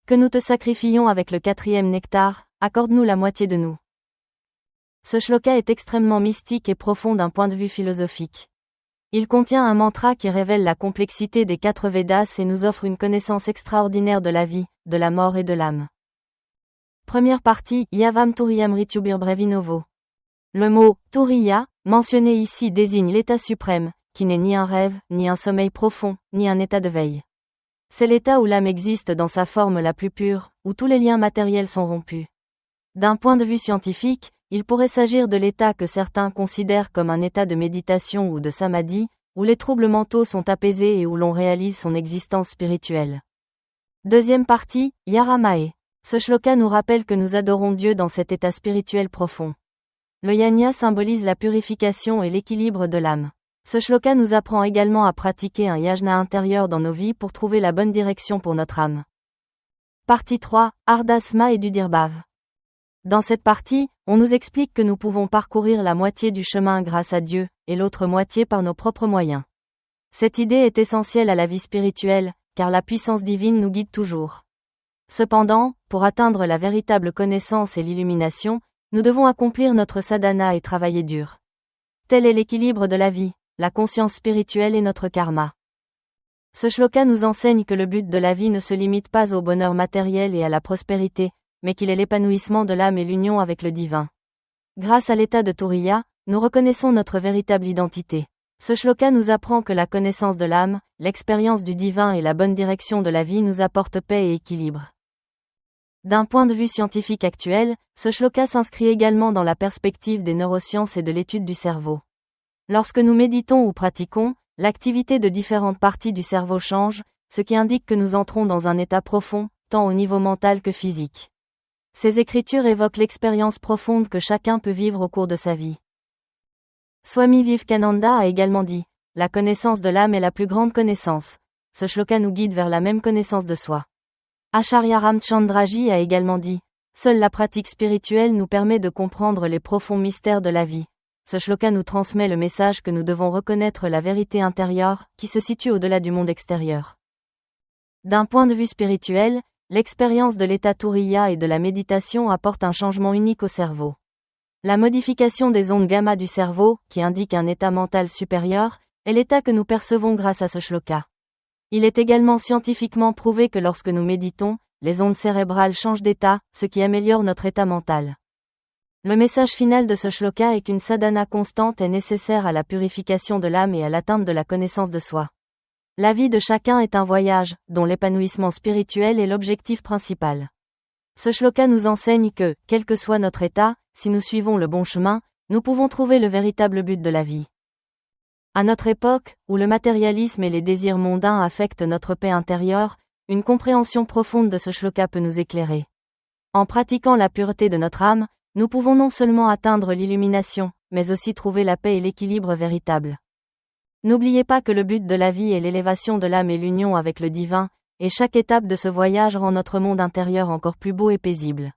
Que nous te sacrifions avec le 4e nectar, accorde-nous la moitié de nous. Ce shloka est extrêmement mystique et profond d'un point de vue philosophique. Il contient un mantra qui révèle la complexité des 4 Védas et nous offre une connaissance extraordinaire de la vie, de la mort et de l'âme. Première partie, Yavam Turiyam Rityubir Brevinovo. Le mot « Turiya » mentionné ici désigne l'état suprême, qui n'est ni un rêve, ni un sommeil profond, ni un état de veille. C'est l'état où l'âme existe dans sa forme la plus pure, où tous les liens matériels sont rompus. D'un point de vue scientifique, il pourrait s'agir de l'état que certains considèrent comme un état de méditation ou de samadhi, où les troubles mentaux sont apaisés et où l'on réalise son existence spirituelle. Deuxième partie, Yaramae. Ce shloka nous rappelle que nous adorons Dieu dans cet état spirituel profond. Le yajna symbolise la purification et l'équilibre de l'âme. Ce shloka nous apprend également à pratiquer un yajna intérieur dans nos vies pour trouver la bonne direction pour notre âme. Partie 3, Ardasma et Dudirbhav. Dans cette partie, on nous explique que nous pouvons parcourir la moitié du chemin grâce à Dieu, et l'autre moitié par nos propres moyens. Cette idée est essentielle à la vie spirituelle, car la puissance divine nous guide toujours. Cependant, pour atteindre la véritable connaissance et l'illumination, nous devons accomplir notre sadhana et travailler dur. Tel est l'équilibre de la vie, la conscience spirituelle et notre karma. Ce shloka nous enseigne que le but de la vie ne se limite pas au bonheur matériel et à la prospérité, mais qu'il est l'épanouissement de l'âme et l'union avec le divin. Grâce à l'état de Turiya, nous reconnaissons notre véritable identité. Ce shloka nous apprend que la connaissance de l'âme, l'expérience du divin et la bonne direction de la vie nous apportent paix et équilibre. D'un point de vue scientifique actuel, ce shloka s'inscrit également dans la perspective des neurosciences et de l'étude du cerveau. Lorsque nous méditons ou pratiquons, l'activité de différentes parties du cerveau change, ce qui indique que nous entrons dans un état profond, tant au niveau mental que physique. Ces écritures évoquent l'expérience profonde que chacun peut vivre au cours de sa vie. Swami Vivekananda a également dit « La connaissance de l'âme est la plus grande connaissance ». Ce shloka nous guide vers la même connaissance de soi. Acharya Ramchandraji a également dit « Seule la pratique spirituelle nous permet de comprendre les profonds mystères de la vie ». Ce shloka nous transmet le message que nous devons reconnaître la vérité intérieure, qui se situe au-delà du monde extérieur. D'un point de vue spirituel, l'expérience de l'état Turiya et de la méditation apporte un changement unique au cerveau. La modification des ondes gamma du cerveau, qui indique un état mental supérieur, est l'état que nous percevons grâce à ce shloka. Il est également scientifiquement prouvé que lorsque nous méditons, les ondes cérébrales changent d'état, ce qui améliore notre état mental. Le message final de ce shloka est qu'une sadhana constante est nécessaire à la purification de l'âme et à l'atteinte de la connaissance de soi. La vie de chacun est un voyage, dont l'épanouissement spirituel est l'objectif principal. Ce shloka nous enseigne que, quel que soit notre état, si nous suivons le bon chemin, nous pouvons trouver le véritable but de la vie. À notre époque, où le matérialisme et les désirs mondains affectent notre paix intérieure, une compréhension profonde de ce shloka peut nous éclairer. En pratiquant la pureté de notre âme, nous pouvons non seulement atteindre l'illumination, mais aussi trouver la paix et l'équilibre véritable. N'oubliez pas que le but de la vie est l'élévation de l'âme et l'union avec le divin, et chaque étape de ce voyage rend notre monde intérieur encore plus beau et paisible.